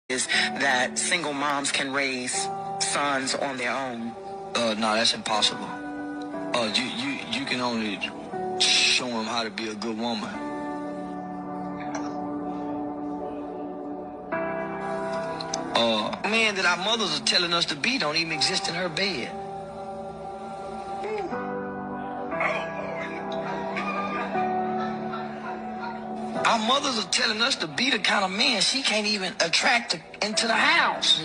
is that single moms can raise sons on their own? No, that's impossible. You can only show them how to be a good woman. Men that our mothers are telling us to be don't even exist in her bed. Our mothers are telling us to be the kind of man she can't even attract into the house.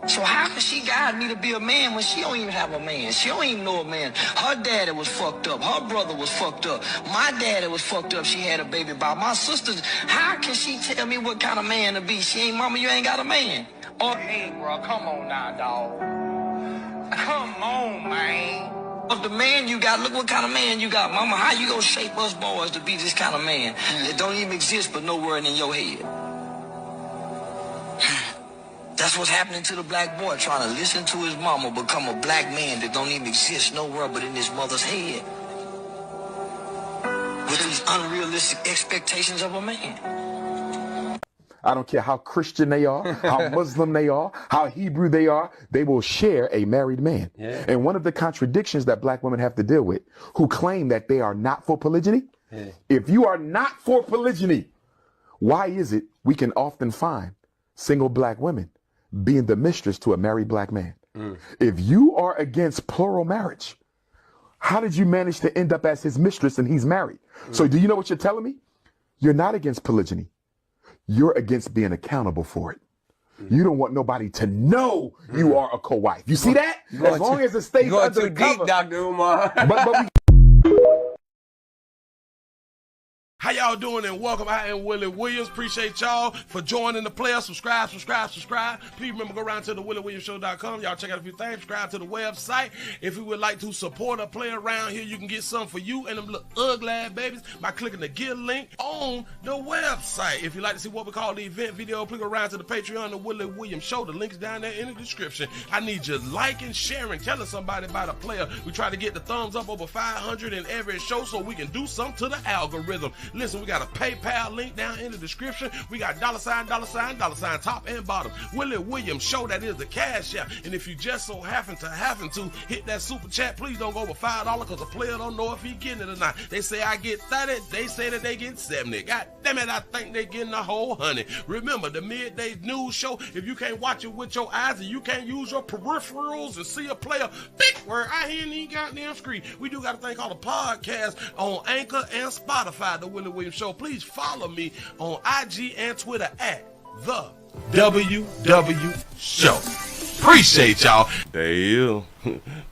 So how can she guide me to be a man when she don't even have a man? She don't even know a man. Her daddy was fucked up. Her brother was fucked up. My daddy was fucked up. She had a baby by my sisters. How can she tell me what kind of man to be? She ain't mama, you ain't got a man. Or hey, bro, come on now, dog. Come on, man. But the man you got, look what kind of man you got, mama. How you gonna shape us boys to be this kind of man that don't even exist but nowhere in your head? That's what's happening to the black boy, trying to listen to his mama become a black man that don't even exist nowhere but in his mother's head. With these unrealistic expectations of a man. I don't care how Christian they are, how Muslim they are, how Hebrew they are, they will share a married man. Yeah. And one of the contradictions that black women have to deal with, who claim that they are not for polygyny, if you are not for polygyny, why is it we can often find single black women being the mistress to a married black man? If you are against plural marriage, how did you manage to end up as his mistress and he's married? So do you know what you're telling me? You're not against polygyny. You're against being accountable for it. You don't want nobody to know you are a co-wife. You see that? As long as it stays under the cover. Deep, Dr. Umar. But we How y'all doing and welcome. I am Willie Williams. Appreciate y'all for joining the player. Subscribe. Please remember, go around to the WillieWilliamsShow.com. Y'all check out a few things. Subscribe to the website. If you would like to support a player around here, you can get something for you and them little ugly ass babies by clicking the Get link on the website. If you'd like to see what we call the event video, please go around to the Patreon, the Willie Williams Show. The link's down there in the description. I need you liking, sharing, telling somebody about a player. We try to get the thumbs up over 500 in every show so we can do something to the algorithm. Listen, we got a PayPal link down in the description. We got $, top and bottom. Willie Williams Show, that is the cash app. And if you just so happen to hit that super chat, please don't go over $5 because the player don't know if he getting it or not. They say I get 30, they say that they get 70. God damn it, I think they getting the whole 100. Remember, the midday news show, if you can't watch it with your eyes and you can't use your peripherals and see a player, big word, I hear any goddamn screen. We do got a thing called a podcast on Anchor and Spotify, the Willie Williams Show. Please follow me on IG and Twitter at the WW Show. Appreciate y'all. There you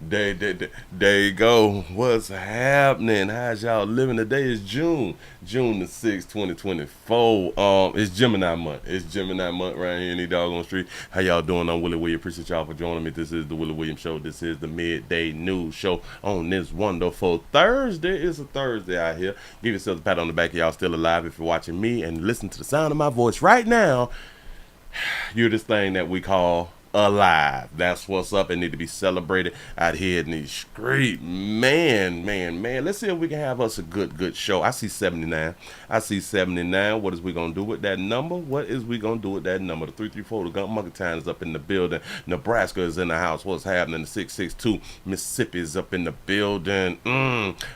there you go. What's happening? How's y'all living? Today is June the 6th, 2024. It's Gemini month. It's Gemini month right here in the doggone street. How y'all doing? I'm Willie Williams. Appreciate y'all for joining me. This is the Willie Williams Show. This is the midday news show on this wonderful Thursday. It's a Thursday out here. Give yourselves a pat on the back. Y'all still alive if you're watching me and listen to the sound of my voice right now. You're this thing that we call alive. That's what's up and need to be celebrated out here in these streets. Man. Let's see if we can have us a good show. I see 79. What is we gonna do with that number? The 334, the Gun Monkey Town is up in the building. Nebraska is in the house. What's happening? The 662, Mississippi is up in the building.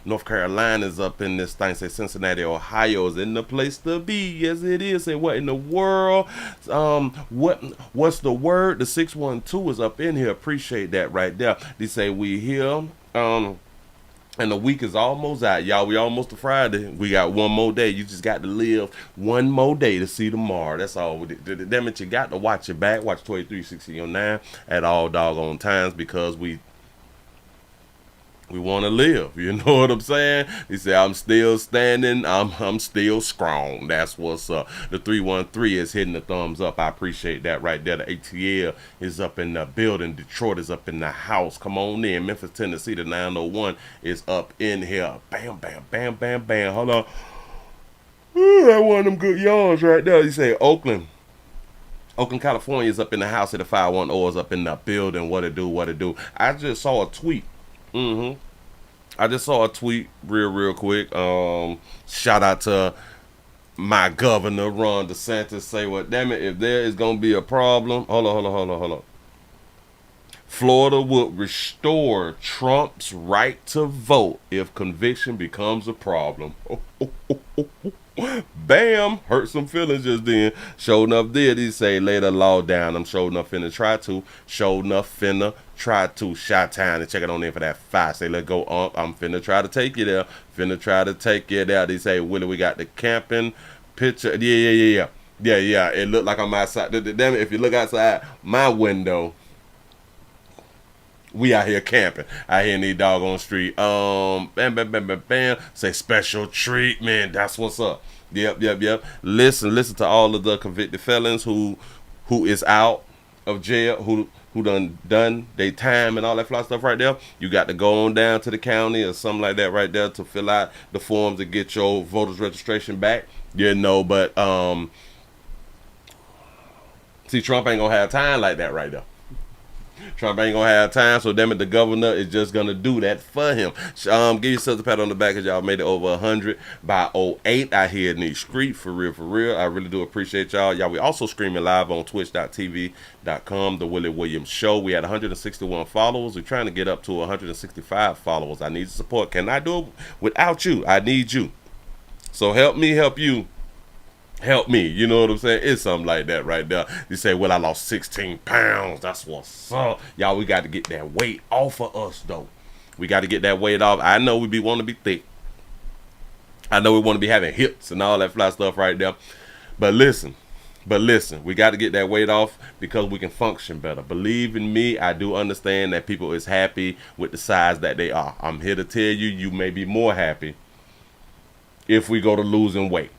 North Carolina is up in this thing. Say Cincinnati, Ohio is in the place to be. Yes, it is. Say what in the world? What's the word? The 612 is up in here. Appreciate that right there. They say we here. And the week is almost out, y'all. We almost to Friday. We got one more day. You just got to live one more day to see tomorrow. That's all. Damn it, you got to watch your back. Watch 2360 at all doggone times because we want to live. You know what I'm saying? He said, I'm still standing. I'm still strong. That's what's up. The 313 is hitting the thumbs up. I appreciate that right there. The ATL is up in the building. Detroit is up in the house. Come on in. Memphis, Tennessee, the 901 is up in here. Bam. Hold on. Ooh, that one of them good yards right there. He said Oakland, California is up in the house. At the 510 is up in the building. What it do? I just saw a tweet. I just saw a tweet real quick. Shout out to my governor, Ron DeSantis, say, well, damn it, if there is going to be a problem, hold on. Florida would restore Trump's right to vote if conviction becomes a problem. Bam! Hurt some feelings just then. Sure enough did. He say, lay the law down. I'm sure enough finna try to. Sure enough finna try to. Shot time and check it on in for that 5. Say, let go, I'm finna try to take you there. Finna try to take you there. They say, Willie, we got the camping picture. Yeah. It looked like I'm outside. Damn it, if you look outside my window, we out here camping. Out here in these doggone street. Bam. Say special treatment. That's what's up. Yep. Listen to all of the convicted felons who is out of jail, who done their time and all that fly stuff right there. You got to go on down to the county or something like that right there to fill out the forms to get your voter's registration back. But see, Trump ain't gonna have time like that right there. Trump ain't gonna have time, so damn it, the governor is just gonna do that for him. Give yourselves a pat on the back because y'all made it over 100 by 08 out here in these streets. For real. I really do appreciate y'all. We also streaming live on twitch.tv.com, The Willie Williams Show. We had 161 followers. We're trying to get up to 165 followers. I need your support. Can I do it without you? I need you. So help me help you. Help me, you know what I'm saying? It's something like that right there. You say, well, I lost 16 pounds. That's what's up. Y'all, we got to get that weight off of us, though. We got to get that weight off. I know we want to be thick. I know we want to be having hips and all that fly stuff right there. But listen, we got to get that weight off because we can function better. Believe in me, I do understand that people is happy with the size that they are. I'm here to tell you, you may be more happy if we go to losing weight.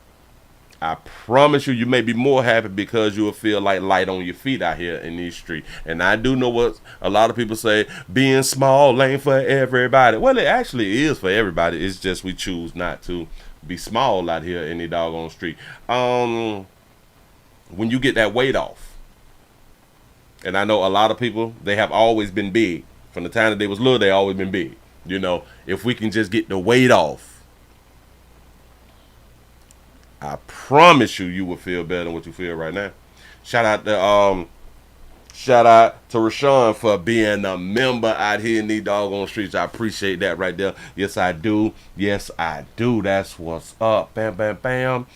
I promise you may be more happy because you will feel like light on your feet out here in these streets. And I do know what a lot of people say, being small ain't for everybody. Well, it actually is for everybody. It's just we choose not to be small out here in the doggone street. When you get that weight off, and I know a lot of people, they have always been big. From the time that they was little, they always been big. You know, if we can just get the weight off, I promise you will feel better than what you feel right now. Shout out to Rashawn for being a member out here in these doggone streets. I appreciate that right there. Yes, I do. That's what's up. Bam.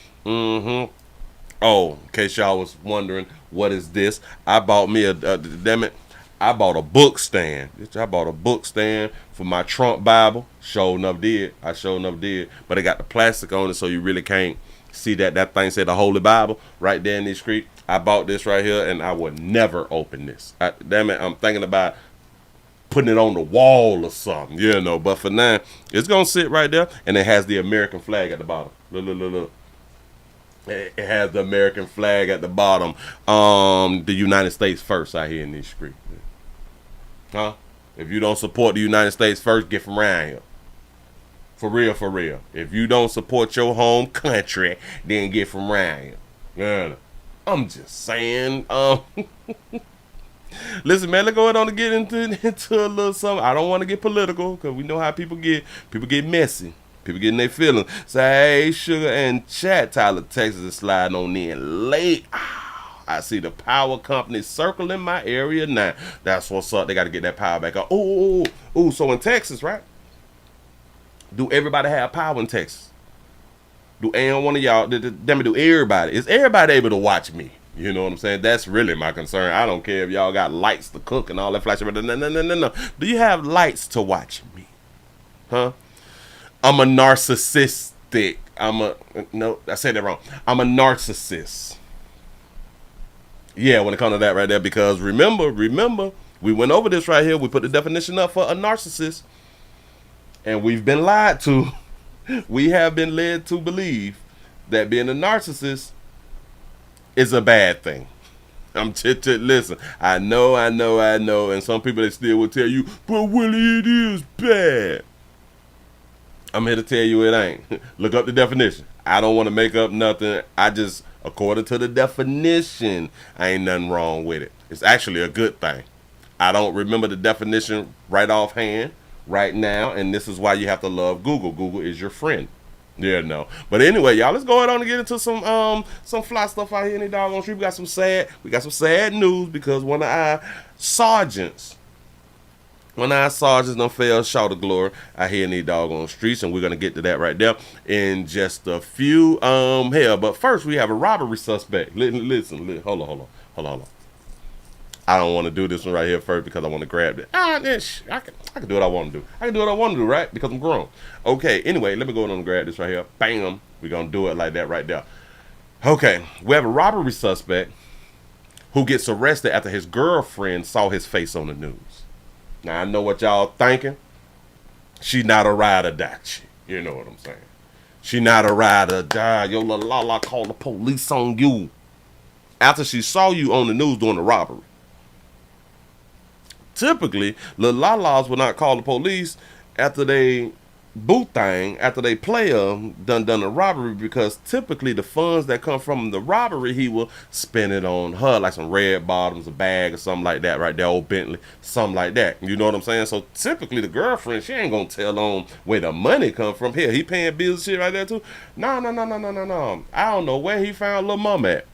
Oh, in case y'all was wondering, what is this? I bought me I bought a book stand. I bought a book stand for my Trump Bible. Sure enough did. But it got the plastic on it, so you really can't see that thing said the Holy Bible right there in this street. I bought this right here, and I would never open this. I'm thinking about putting it on the wall or something, But for now, it's gonna sit right there, and it has the American flag at the bottom. Look. It has the American flag at the bottom. The United States first out here in this street. Huh? If you don't support the United States first, get from around here. For real. If you don't support your home country, then get from around here. Yeah. I'm just saying. Listen, man, let's go ahead on and get into a little something. I don't want to get political because we know how people get. People get messy. People getting their feelings. Say, hey, Sugar and Chat, Tyler, Texas is sliding on in late. I see the power company circling my area now. That's what's up. They got to get that power back up. Oh, so in Texas, right? Do everybody have power in Texas? Do any one of y'all, do everybody? Is everybody able to watch me? You know what I'm saying? That's really my concern. I don't care if y'all got lights to cook and all that flash. No. Do you have lights to watch me? Huh? I'm a narcissistic. No, I said that wrong. I'm a narcissist. Yeah, when it comes to that right there, because remember, we went over this right here. We put the definition up for a narcissist. And we've been lied to. We have been led to believe that being a narcissist is a bad thing. Listen, I know. And some people, they still will tell you, but Willie, it is bad. I'm here to tell you it ain't. Look up the definition. I don't want to make up nothing. I just, according to the definition, ain't nothing wrong with it. It's actually a good thing. I don't remember the definition right offhand right now, and this is why you have to love Google. Google is your friend. Yeah, no. But anyway, y'all, let's go ahead on and get into some fly stuff out here in the doggone street. We got some sad news because one of our sergeants done fell short of glory out here in these doggone streets, and we're gonna get to that right there in just a few. But first we have a robbery suspect. Listen, hold on. I don't want to do this one right here first because I want to grab it. I can do what I want to do. I can do what I want to do, right? Because I'm grown. Okay, anyway, let me go on and grab this right here. Bam. We're going to do it like that right there. Okay, we have a robbery suspect who gets arrested after his girlfriend saw his face on the news. Now, I know what y'all thinking. She not a ride or die chick. You know what I'm saying? She not a ride or die. Yo, la call the police on you. After she saw you on the news doing the robbery. Typically, the lalas will not call the police after they after they player done a robbery, because typically the funds that come from the robbery, he will spend it on her, like some red bottoms, a bag or something like that, right there, old Bentley, something like that. You know what I'm saying? So typically the girlfriend, she ain't gonna tell on where the money come from. Here, he paying bills and shit right there too. No. I don't know where he found Lil' Mama at.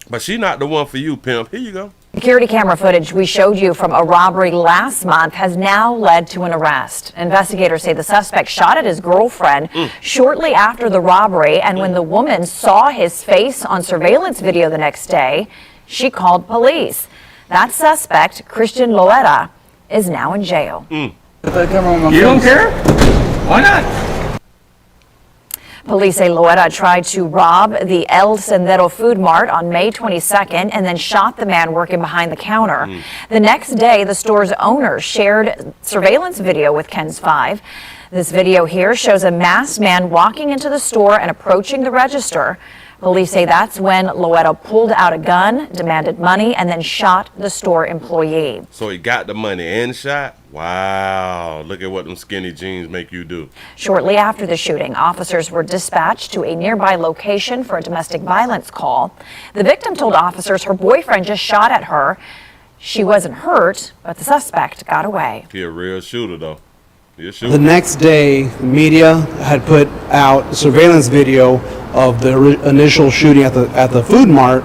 But she not the one for you, pimp. Here you go. Security camera footage we showed you from a robbery last month has now led to an arrest. Investigators say the suspect shot at his girlfriend shortly after the robbery, and when the woman saw his face on surveillance video the next day, she called police. That suspect, Christian Loera, is now in jail. You don't care? Why not? Police say Loera tried to rob the El Sendero Food Mart on May 22nd and then shot the man working behind the counter. The next day, the store's owner shared surveillance video with KENS 5. This video here shows a masked man walking into the store and approaching the register. Police say that's when Loera pulled out a gun, demanded money, and then shot the store employee. So he got the money and shot? Wow, look at what them skinny jeans make you do. Shortly after the shooting, officers were dispatched to a nearby location for a domestic violence call. The victim told officers her boyfriend just shot at her. She wasn't hurt, but the suspect got away. He a real shooter, though. The next day, the media had put out surveillance video of the initial shooting at the food mart,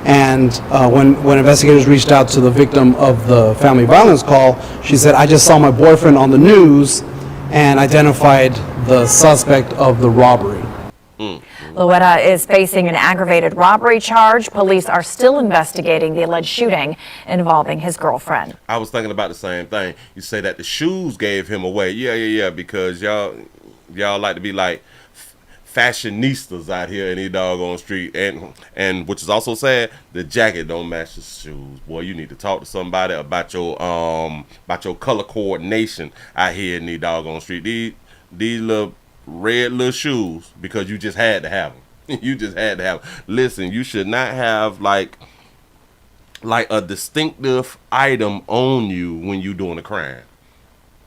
and when investigators reached out to the victim of the family violence call, she said, "I just saw my boyfriend on the news," and identified the suspect of the robbery. Loera is facing an aggravated robbery charge. Police are still investigating the alleged shooting involving his girlfriend. I was thinking about the same thing. You say that the shoes gave him away. Yeah, because y'all like to be like fashionistas out here in the doggone street, and which is also sad, the jacket don't match the shoes. Boy, you need to talk to somebody about your color coordination out here in the doggone street. These little red little shoes, because you just had to have them. You just had to have them. Listen, you should not have like a distinctive item on you when you doing a crime,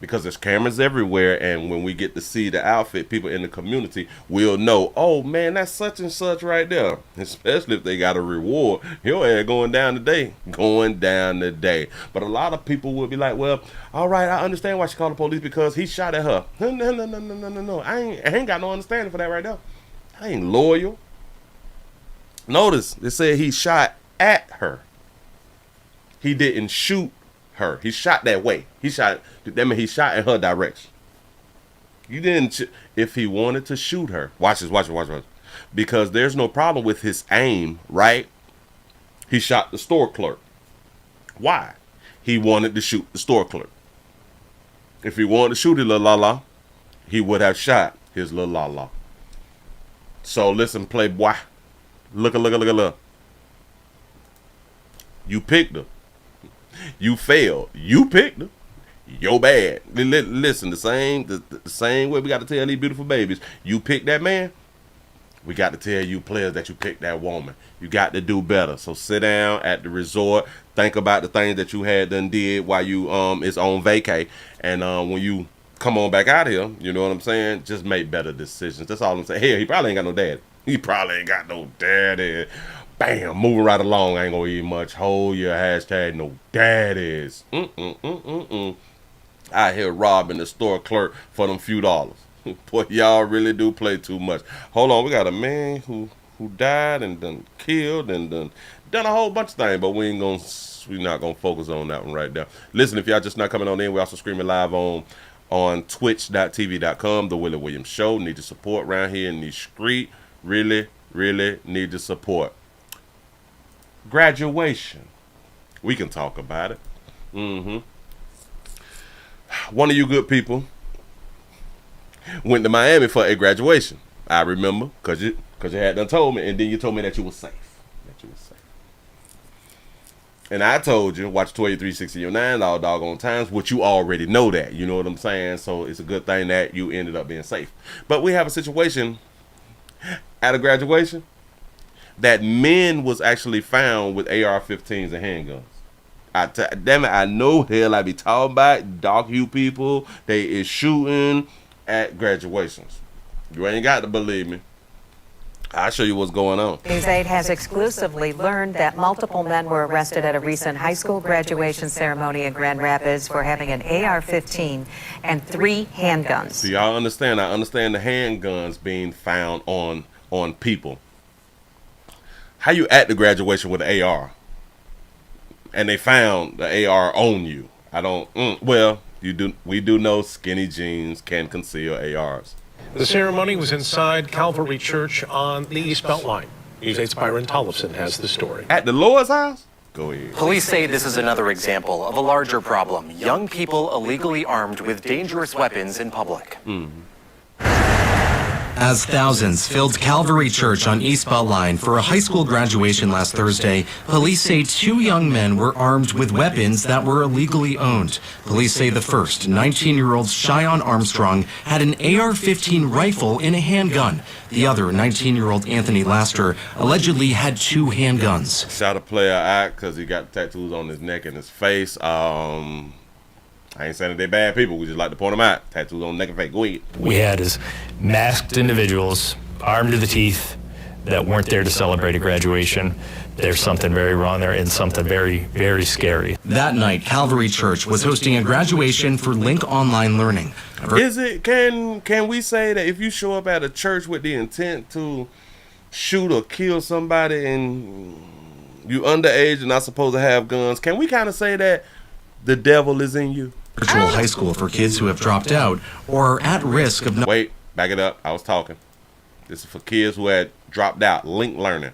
because there's cameras everywhere, and when we get to see the outfit, people in the community will know, oh man, that's such and such right there. Especially if they got a reward. Your ass going down today. But a lot of people will be like, well, all right, I understand why she called the police, because he shot at her. No. I ain't got no understanding for that right there. I ain't loyal. Notice they said he shot at her. He didn't shoot her. He shot that way. That means he shot in her direction. You didn't. If he wanted to shoot her, watch this. Because there's no problem with his aim, right? He shot the store clerk. Why? He wanted to shoot the store clerk. If he wanted to shoot his little la-la, he would have shot his little la-la. So listen, playboy. Look. You picked her. You failed. You picked her. Yo bad. Listen, the same way we got to tell these beautiful babies, you picked that man, we got to tell you players that you picked that woman. You got to do better. So sit down at the resort, think about the things that you had done did while you is on vacay, and when you come on back out here, you know what I'm saying, just make better decisions. That's all I'm saying. Hell, he probably ain't got no daddy. Bam, moving right along. I ain't gonna eat much. Hold your hashtag no daddies. Out here robbing the store clerk for them few dollars. Boy, y'all really do play too much. Hold on, we got a man who died and done killed and done a whole bunch of things, but we're not gonna focus on that one right now. Listen, if y'all just not coming on in, we also streaming live on twitch.tv.com, The Willie Williams Show. Need the support around here in the street. Really, really need the support. Graduation. We can talk about it. One of you good people went to Miami for a graduation. I remember, because you had done told me, and then you told me that you were safe. And I told you, watch 2369 all doggone times, which you already know that. You know what I'm saying? So it's a good thing that you ended up being safe. But we have a situation at a graduation that men was actually found with AR-15s and handguns. Damn it, I know hell I be talking about dark hue people. They is shooting at graduations. You ain't got to believe me. I'll show you what's going on. News 8 has exclusively learned that multiple men were arrested at a recent high school graduation ceremony in Grand Rapids for having an AR-15 and 3 handguns. So y'all understand? I understand the handguns being found on people. How you at the graduation with an AR? And they found the AR on you. I don't. Well, we do know skinny jeans can conceal ARs. The ceremony was inside Calvary Church on the East Beltline. News 8's Byron Tollefson has the story. At the Lord's house? Go ahead. Police say this is another example of a larger problem. Young people illegally armed with dangerous weapons in public. As thousands filled Calvary Church on East Beltline for a high school graduation last Thursday, police say 2 young men were armed with weapons that were illegally owned. Police say the first, 19-year-old Cheyenne Armstrong, had an AR-15 rifle and a handgun. The other, 19-year-old Anthony Laster, allegedly had 2 handguns. Shot a player out because he got tattoos on his neck and his face. I ain't saying that they're bad people. We just like to point them out. Tattoos on neck and face. Go ahead. We had is masked individuals, armed to the teeth, that weren't there to celebrate a graduation. There's something very wrong there and something very, very scary. That night, Calvary Church was hosting a graduation for Link Online Learning. Can we say that if you show up at a church with the intent to shoot or kill somebody and you underage and not supposed to have guns, can we kind of say that the devil is in you? Virtual high school for kids who have dropped out or are at risk of not. Wait, back it up. I was talking. This is for kids who had dropped out. Link Learning.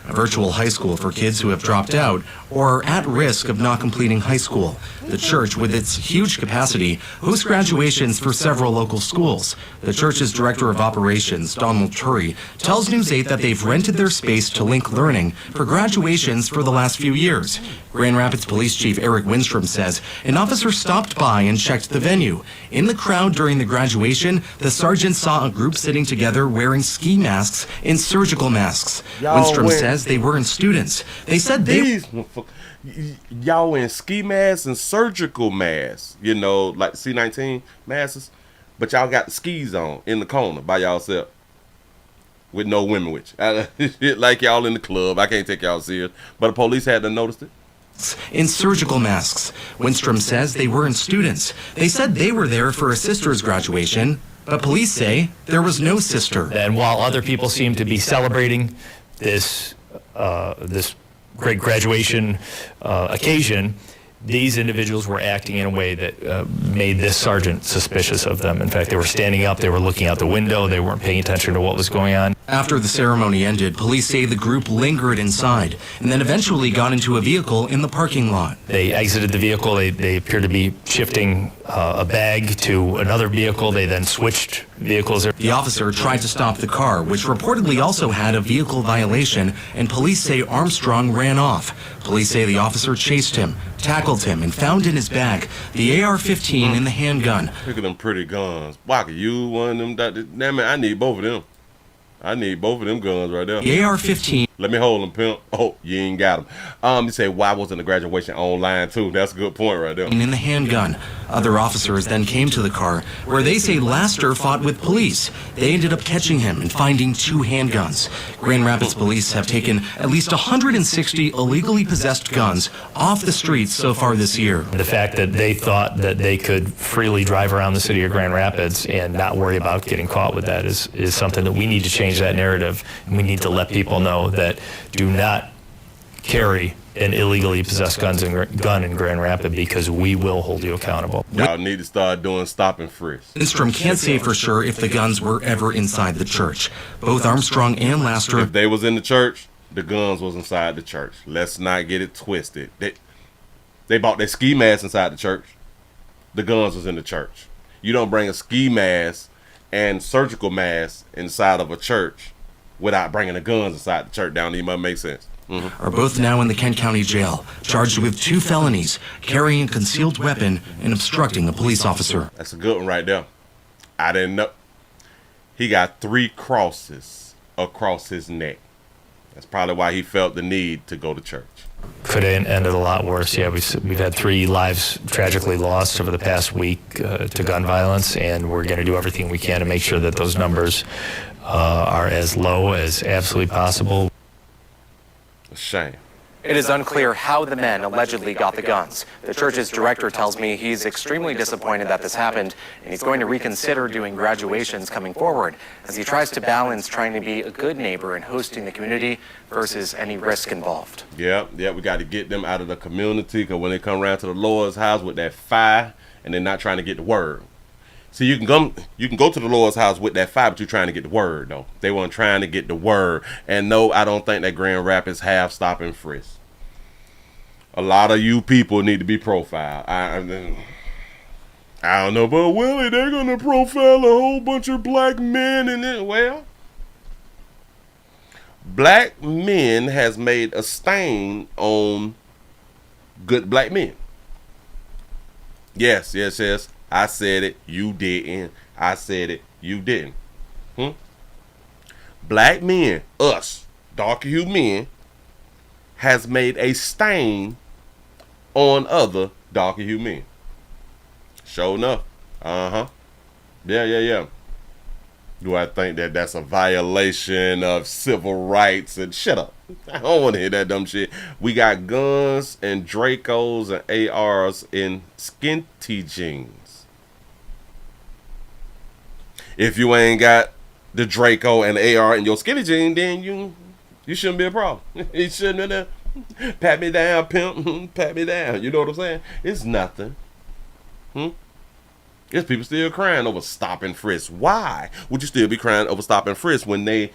A virtual high school for kids who have dropped out or are at risk of not completing high school. The church, with its huge capacity, hosts graduations for several local schools. The church's director of operations, Donald Turry, tells News 8 that they've rented their space to Link Learning for graduations for the last few years. Grand Rapids Police Chief Eric Winstrom says an officer stopped by and checked the venue. In the crowd during the graduation, the sergeant saw a group sitting together wearing ski masks and surgical masks. Winstrom says they weren't students. They said y'all wearing ski masks and surgical masks, you know, like C-19 masks, but y'all got the skis on in the corner by y'allself with no women with you. Like y'all in the club. I can't take y'all serious, but the police had to notice it. In surgical masks. Winstrom says they weren't students. They said they were there for a sister's graduation, but police say there was no sister. And while other people seem to be celebrating this great graduation occasion, these individuals were acting in a way that made this sergeant suspicious of them. In fact, they were standing up, they were looking out the window, they weren't paying attention to what was going on. After the ceremony ended, police say the group lingered inside and then eventually got into a vehicle in the parking lot. They exited the vehicle, they appeared to be shifting a bag to another vehicle, they then switched vehicles. The officer tried to stop the car, which reportedly also had a vehicle violation, and police say Armstrong ran off. Police say the officer chased him, tackled him, and found in his bag the AR-15 and the handgun. Look at them pretty guns. Waka, you one of them. Damn it, I need both of them. I need both of them guns right there. The AR-15. Let me hold him, pimp. Oh, you ain't got him. You say, why wasn't the graduation online too? That's a good point right there. And in the handgun, other officers then came to the car where they say Laster fought with police. They ended up catching him and finding 2 handguns. Grand Rapids police have taken at least 160 illegally possessed guns off the streets so far this year. The fact that they thought that they could freely drive around the city of Grand Rapids and not worry about getting caught with that is something that we need to change that narrative. And we need to let people know that do not carry an illegally possessed gun in Grand Rapids, because we will hold you accountable. Y'all need to start doing stop and frisk. Lindstrom can't say for sure if the guns were ever inside the church. Both Armstrong and Laster. If they was in the church, the guns was inside the church. Let's not get it twisted. They bought their ski mask inside the church. The guns was in the church. You don't bring a ski mask and surgical mask inside of a church without bringing the guns inside the church. Down, even make sense. Are both now in the Kent County Jail, charged with 2 felonies, carrying a concealed weapon and obstructing a police officer. That's a good one right there. I didn't know. He got 3 crosses across his neck. That's probably why he felt the need to go to church. Could have ended a lot worse. Yeah, we've had 3 lives tragically lost over the past week to gun violence, and we're going to do everything we can to make sure that those numbers are as low as absolutely possible. A shame. It is unclear how the men allegedly got the guns. The church's director tells me he's extremely disappointed that this happened, and he's going to reconsider doing graduations coming forward as he tries to balance trying to be a good neighbor and hosting the community versus any risk involved. Yeah, we got to get them out of the community, because when they come around to the Lord's house with that fire and they're not trying to get the word. See, you can go to the Lord's house with that fire, but you're trying to get the word, though. They weren't trying to get the word. And no, I don't think that Grand Rapids have stop and frisk. A lot of you people need to be profiled. I don't know, but Willie, they're going to profile a whole bunch of black men. And then, well, black men has made a stain on good black men. Yes. I said it, you didn't. I said it, you didn't. Black men, us, darker hued men, has made a stain on other darker hued men. Sure enough. Yeah. Do I think that that's a violation of civil rights? And shut up. I don't want to hear that dumb shit. We got guns and Dracos and ARs in skinty jeans. If you ain't got the Draco and the AR in your skinny jean, then you shouldn't be a problem. You shouldn't have pat me down, pimp. Pat me down. You know what I'm saying? It's nothing. There's people still crying over stop and frisk. Why would you still be crying over stop and frisk when they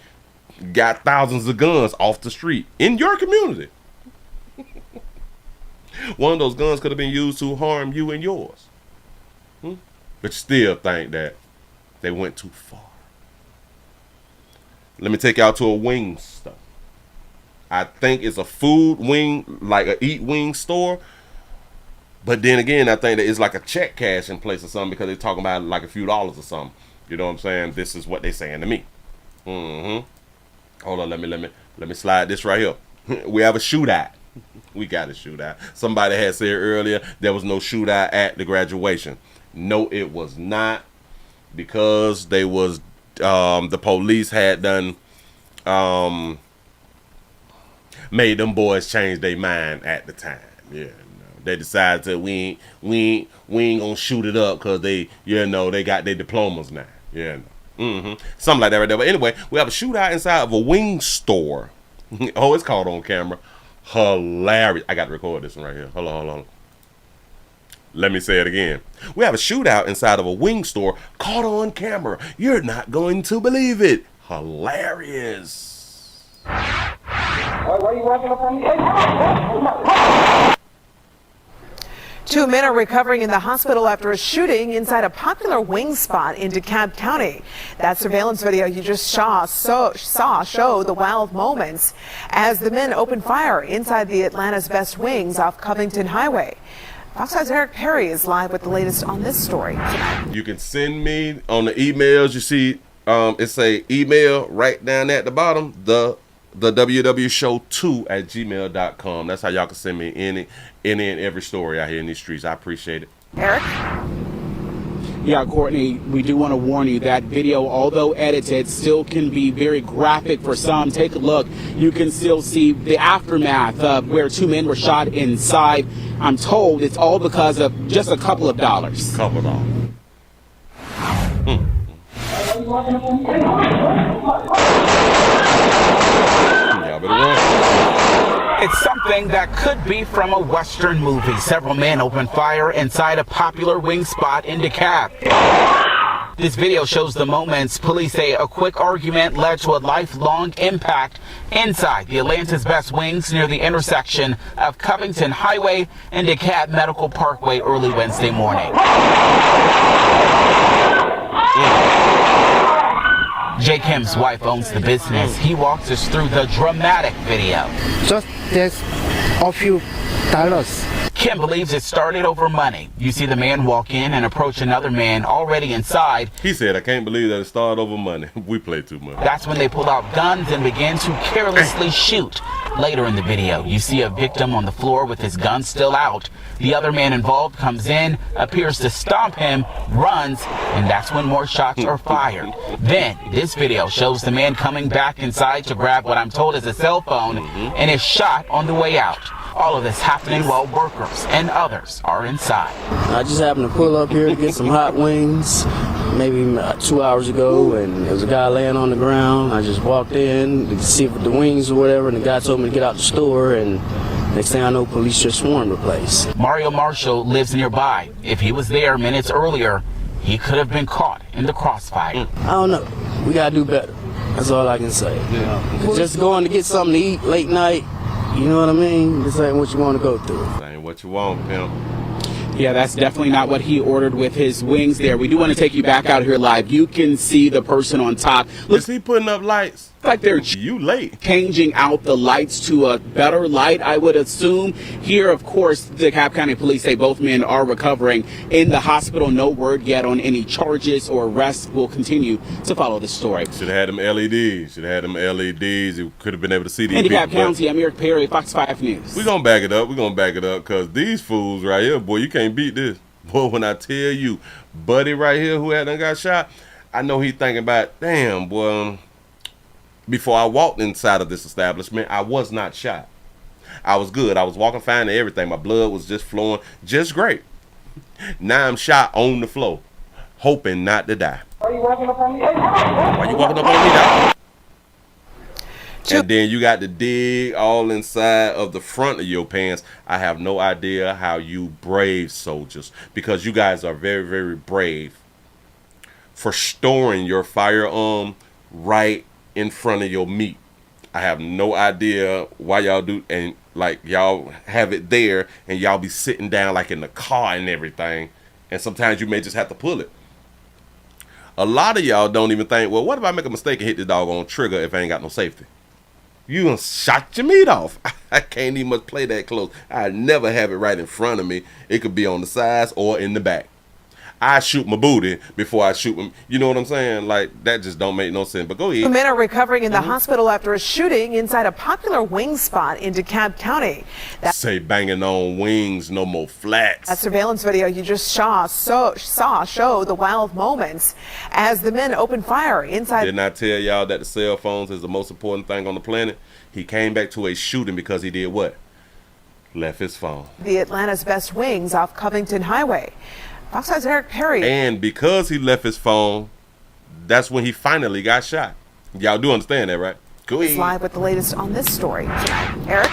got thousands of guns off the street in your community? One of those guns could have been used to harm you and yours. But you still think that they went too far. Let me take y'all to a wing store. I think it's a food wing, like a eat wing store. But then again, I think that it's like a check cashing place or something, because they're talking about like a few dollars or something. You know what I'm saying? This is what they're saying to me. Hold on, let me slide this right here. We have a shootout. We got a shootout. Somebody had said earlier there was no shootout at the graduation. No, it was not. Because they was the police had done made them boys change their mind at the time. Yeah, they decided that we ain't gonna shoot it up because they got their diplomas now. Yeah, something like that right there. But anyway, we have a shootout inside of a wing store. Oh, it's caught on camera. Hilarious. I got to record this one right here. Hold on. Let me say it again. We have a shootout inside of a wing store caught on camera. You're not going to believe it. Hilarious. Why are you walking up on me? 2 men are recovering in the hospital after a shooting inside a popular wing spot in DeKalb County. That surveillance video you just saw show the wild moments as the men opened fire inside the Atlanta's Best Wings off Covington Highway. Fox 5's Eric Perry is live with the latest on this story tonight. You can send me on the emails. You see, it say email right down at the bottom. The the wwshow2@gmail.com. That's how y'all can send me any and every story out here in these streets. I appreciate it. Eric? Yeah, Courtney, we do want to warn you that video, although edited, still can be very graphic for some. Take a look. You can still see the aftermath of where 2 men were shot inside. I'm told it's all because of just a couple of dollars. Couple of dollars. Y'all better run. It's something that could be from a Western movie. Several men opened fire inside a popular wing spot in DeKalb. This video shows the moments. Police say a quick argument led to a lifelong impact inside the Atlanta's Best Wings near the intersection of Covington Highway and DeKalb Medical Parkway early Wednesday morning. Jay Kim's wife owns the business. He walks us through the dramatic video. Just there's a few dollars. Kim believes it started over money. You see the man walk in and approach another man already inside. He said, I can't believe that it started over money. We play too much. That's when they pull out guns and begin to carelessly shoot. Later in the video, you see a victim on the floor with his gun still out. The other man involved comes in, appears to stomp him, runs, and that's when more shots are fired. Then, this video shows the man coming back inside to grab what I'm told is a cell phone and is shot on the way out. All of this happening while workers and others are inside. I just happened to pull up here to get some hot wings maybe 2 hours ago, and there was a guy laying on the ground. I just walked in to see if the wings or whatever, and the guy told me to get out the store, and next thing I know, police just swarmed the place. Mario Marshall lives nearby. If he was there minutes earlier, he could have been caught in the crossfire. I don't know. We gotta do better. That's all I can say. Just going to get something to eat late night, you know what I mean? This ain't what you want to go through. This ain't what you want, pimp. Yeah, that's definitely not what he ordered with his wings there. We do want to take you back out here live. You can see the person on top. Is he putting up lights? Like they're late. Changing out the lights to a better light, I would assume. Here, of course, the DeKalb County Police say both men are recovering in the hospital. No word yet on any charges or arrests. We'll continue to follow the story. Should have had them LEDs. You could have been able to see these in DeKalb people. County, I'm Eric Perry, Fox 5 News. We're going to back it up. Because these fools right here, boy, you can't beat this. Boy, when I tell you, buddy right here who had done got shot, I know he thinking about, damn, boy, before I walked inside of this establishment, I was not shot. I was good. I was walking fine and everything. My blood was just flowing just great. Now I'm shot on the floor, hoping not to die. Why you walking up on me? Why you walking up on me, dog? And then you got to dig all inside of the front of your pants. I have no idea how you brave soldiers, because you guys are very, very brave for storing your firearm right in front of your meat. I have no idea why y'all do, and like y'all have it there and y'all be sitting down like in the car and everything, and sometimes you may just have to pull it. A lot of y'all don't even think, well, what if I make a mistake and hit the doggone trigger if I ain't got no safety? You done shot your meat off. I can't even much play that close. I never have it right in front of me. It could be on the sides or in the back. I shoot my booty before I shoot them. You know what I'm saying? Like, that just don't make no sense. But go ahead. 2 men are recovering in the hospital after a shooting inside a popular wing spot in DeKalb County. Say banging on wings, no more flats. That surveillance video you just saw show the wild moments as the men opened fire inside. Didn't I tell y'all that the cell phones is the most important thing on the planet? He came back to a shooting because he did what? Left his phone. The Atlanta's Best Wings off Covington Highway. Fox 5's Eric Perry. And because he left his phone, that's when he finally got shot. Y'all do understand that, right? Go ahead. Live with the latest on this story tonight. Eric?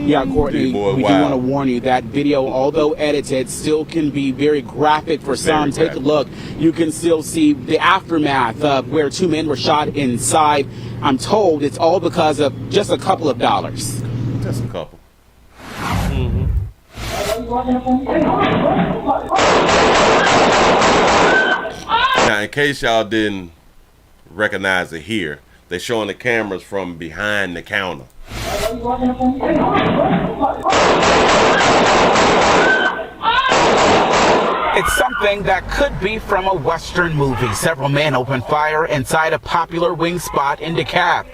Yeah, Courtney, we do want to warn you that video, although edited, still can be very graphic for some. Take a look. You can still see the aftermath of where 2 men were shot inside. I'm told it's all because of just a couple of dollars. Just a couple. Now, in case y'all didn't recognize it here, they're showing the cameras from behind the counter. It's something that could be from a Western movie. Several men opened fire inside a popular wing spot in DeKalb.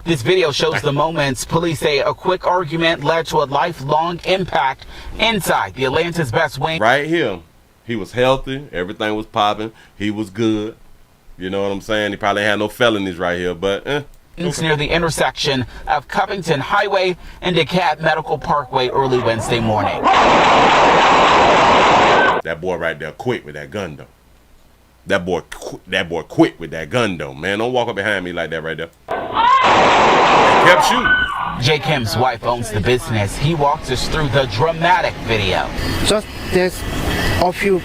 This video shows the moments police say a quick argument led to a lifelong impact inside the Atlanta's best wing. Right here, he was healthy, everything was popping, he was good. You know what I'm saying? He probably had no felonies right here, but It's near the intersection of Covington Highway and DeKalb Medical Parkway early Wednesday morning. That boy right there quick with that gun though. That boy quick with that gun though, man. Don't walk up behind me like that right there. He kept shooting. Jay Kim's wife owns the business. He walks us through the dramatic video. Just there's a few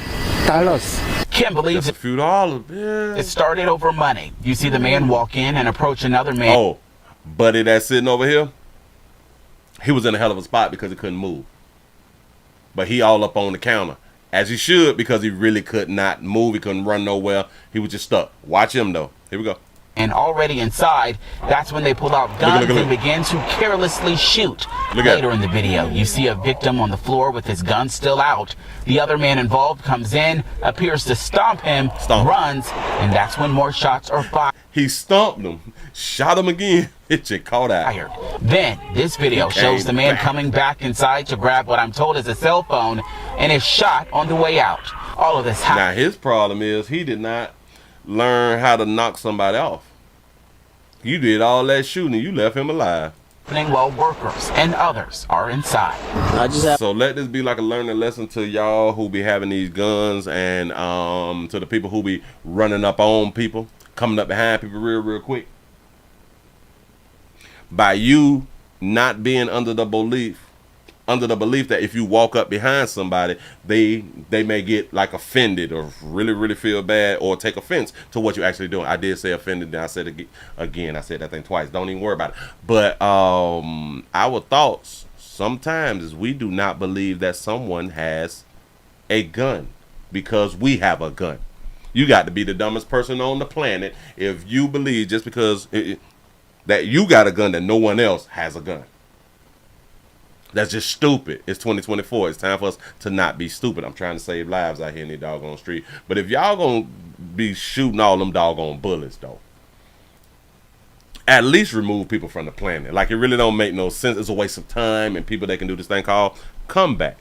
dollars. Kim believes a few dollars, yeah. It started over money. You see the man walk in and approach another man. Oh, buddy that's sitting over here, he was in a hell of a spot because he couldn't move. But he all up on the counter, as he should, because he really could not move. He couldn't run nowhere. He was just stuck. Watch him though. Here we go. And already inside, that's when they pull out guns and begin to carelessly shoot. Later in the video, you see a victim on the floor with his gun still out. The other man involved comes in, appears to stomp him, runs, and that's when more shots are fired. He stomped him, shot him again, hit you, caught out. Then, this video shows the man coming back inside to grab what I'm told is a cell phone and is shot on the way out. All of this happened. Now, his problem is he did not learn how to knock somebody off. You did all that shooting, you left him alive. While workers and others are inside. So let this be like a learning lesson to y'all who be having these guns, and to the people who be running up on people, coming up behind people real quick. By you not being under the belief that if you walk up behind somebody, they may get like offended or really feel bad or take offense to what you're actually doing. I did say offended, then I said it again. I said that thing twice. Don't even worry about it. But our thoughts sometimes is we do not believe that someone has a gun because we have a gun. You got to be the dumbest person on the planet if you believe just because that you got a gun that no one else has a gun. That's just stupid. It's 2024. It's time for us to not be stupid. I'm trying to save lives out here in the doggone street. But if y'all gonna be shooting all them doggone bullets, though, at least remove people from the planet. Like, it really don't make no sense. It's a waste of time and people that can do this thing called comeback.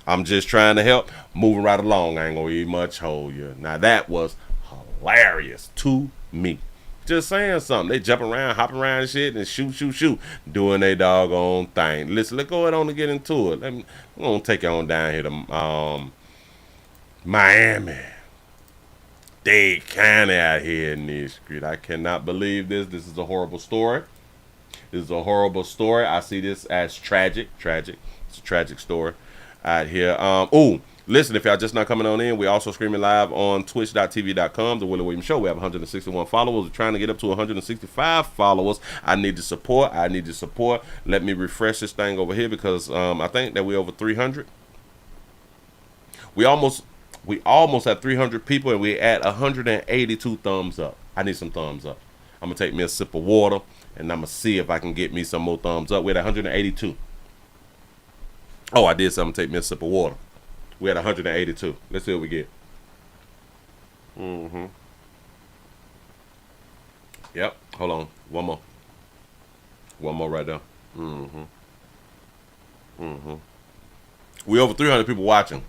I'm just trying to help. Moving right along. I ain't gonna eat much whole you. Now, that was hilarious to me. Just saying something. They jump around, hopping around and shit, and shoot, doing their doggone thing. Listen, let's go ahead on to get into it. I'm gonna take you on down here to Miami. Dade County out here in this street. I cannot believe this. This is a horrible story. This is a horrible story. I see this as tragic. It's a tragic story out here. Listen, if y'all just not coming on in, we're also streaming live on twitch.tv.com, The Willie Williams Show. We have 161 followers. We're trying to get up to 165 followers. I need your support. Let me refresh this thing over here because I think that we're over 300. We almost have 300 people, and we're at 182 thumbs up. I need some thumbs up. I'm going to take me a sip of water, and I'm going to see if I can get me some more thumbs up. We're at 182. Oh, I did something. Take me a sip of water. We had 182. Let's see what we get. Yep. Hold on. One more right there. We over 300 people watching.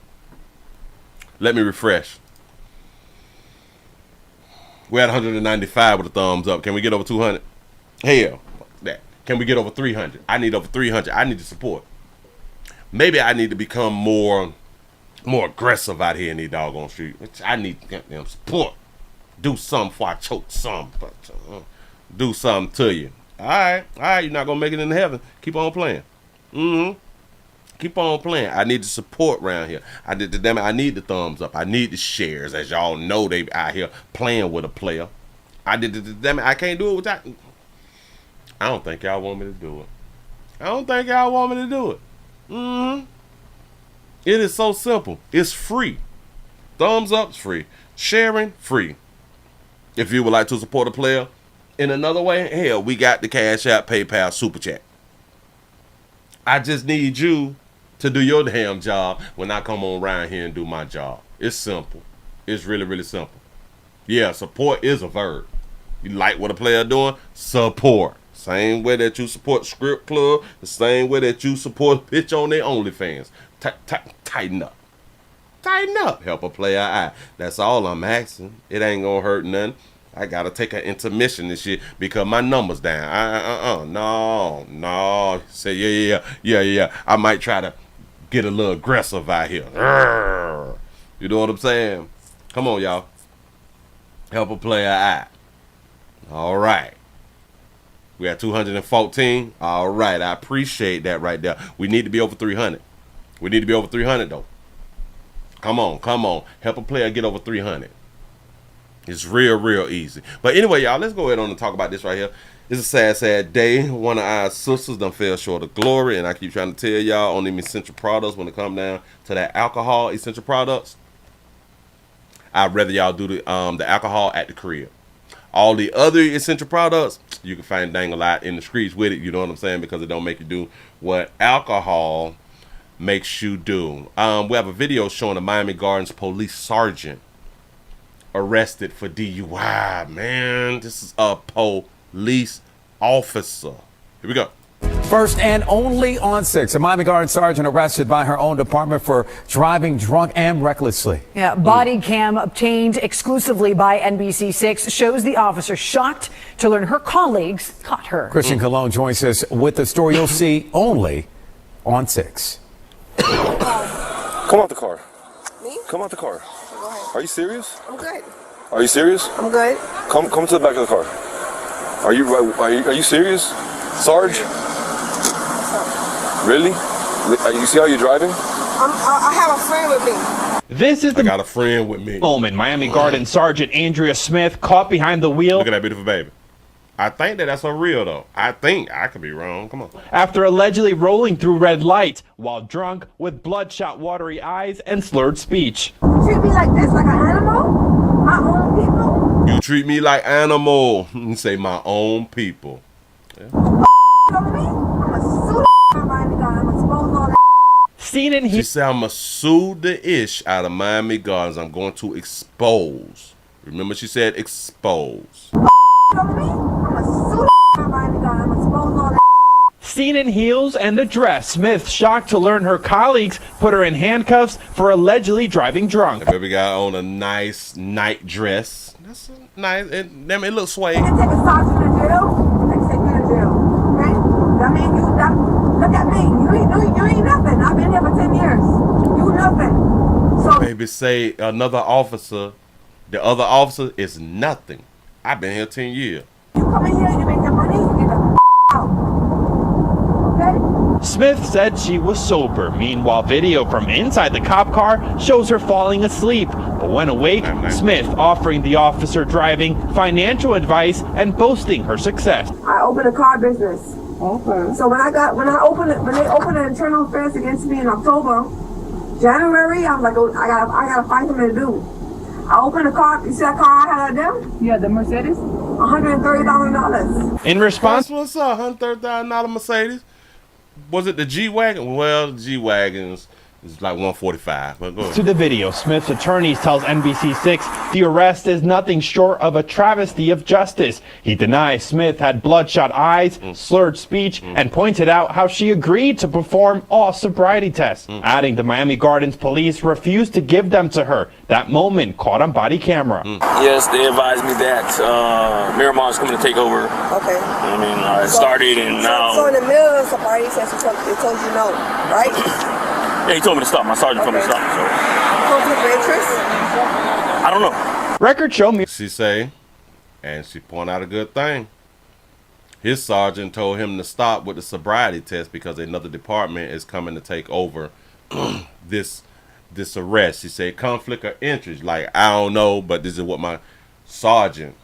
Let me refresh. We had 195 with a thumbs up. Can we get over 200? Hell, that. Can we get over 300? I need over 300. I need the support. Maybe I need to become more aggressive out here in these doggone streets. I need goddamn support. Do something before I choke some. Do something to you. All right, you're not gonna make it into heaven. Keep on playing. Keep on playing. I need the support around here. I need the thumbs up. I need the shares. As y'all know, they out here playing with a player. I can't do it without. I don't think y'all want me to do it. It is so simple. It's free. Thumbs up's free. Sharing, free. If you would like to support a player in another way, hell, we got the Cash App, PayPal, Super Chat. I just need you to do your damn job when I come on around here and do my job. It's simple. It's really, really simple. Yeah, support is a verb. You like what a player doing? Support. Same way that you support Script Club, the same way that you support Pitch on their OnlyFans. Tighten up. Tighten up. Help a player out. That's all I'm asking. It ain't gonna hurt nothing. I gotta take an intermission and shit because my number's down. No. Say yeah. I might try to get a little aggressive out here. You know what I'm saying? Come on, y'all. Help a player out. All right. We at 214. All right. I appreciate that right there. We need to be over 300. We need to be over 300 though. Come on. Help a player get over 300. It's real easy. But anyway, y'all, let's go ahead on and talk about this right here. It's a sad, sad day. One of our sisters done fell short of glory, and I keep trying to tell y'all on them essential products when it come down to that alcohol essential products. I'd rather y'all do the alcohol at the crib. All the other essential products, you can find dang a lot in the streets with it. You know what I'm saying? Because it don't make you do what alcohol makes you do. We have a video showing a Miami Gardens police sergeant arrested for DUI. Man, this is a police officer. Here we go. First and only on 6, a Miami Gardens sergeant arrested by her own department for driving drunk and recklessly. Yeah, body cam obtained exclusively by NBC6 shows the officer shocked to learn her colleagues caught her. Christian Colon joins us with the story you'll see only on 6. Come out the car. Me? Come out the car. Are you serious? I'm good. Are you serious? I'm good. Come to the back of the car. Are you serious, Sarge? Really? You see how you're driving? I have a friend with me. This is I got a friend with me. Moment. Miami Gardens Sergeant Andrea Smith caught behind the wheel. Look at that beautiful baby. I think that's her real though. I think I could be wrong. Come on. After allegedly rolling through red lights while drunk with bloodshot, watery eyes and slurred speech. You treat me like this, like an animal? My own people? You treat me like animal. You say my own people. Yeah. She said I'ma sue the ish out of Miami Gardens. I'm going to expose. Remember she said expose. Seen in heels and a dress, Smith shocked to learn her colleagues put her in handcuffs for allegedly driving drunk. The baby got on a nice night dress. That's nice. It looks sway. Take a sergeant to jail. Take me to jail. Okay? I mean, look at me. You ain't nothing. I've been here for 10 years. You nothing. So baby say another officer, the other officer is nothing. I've been here 10 years. You come in here, you make your money, you get the out. Okay? Smith said she was sober. Meanwhile, video from inside the cop car shows her falling asleep. But when awake, Smith offering the officer driving financial advice and boasting her success. I opened a car business. Okay. So when they opened an internal affairs against me in October, January, I was like, oh, I gotta find something to do. I opened a car. You see that car I had at them? Yeah, the Mercedes. $130,000. In response, what's up? $130,000 Mercedes. Was it the G-Wagon? Well, the G-Wagons is like 145. But go ahead. To the video, Smith's attorneys tells NBC6 the arrest is nothing short of a travesty of justice. He denies Smith had bloodshot eyes, slurred speech, and pointed out how she agreed to perform all sobriety tests, adding the Miami Gardens police refused to give them to her. That moment caught on body camera. Yes, they advised me that Miramon's coming to take over. Okay. I mean, it started and now. So in the middle of the sobriety test, they told you no, right? Yeah, he told me to stop. My sergeant told me to stop. So. Conflict of interest? I don't know. Record show me. She say, and she point out a good thing. His sergeant told him to stop with the sobriety test because another department is coming to take over this arrest. She said conflict of interest. Like, I don't know, but this is what my sergeant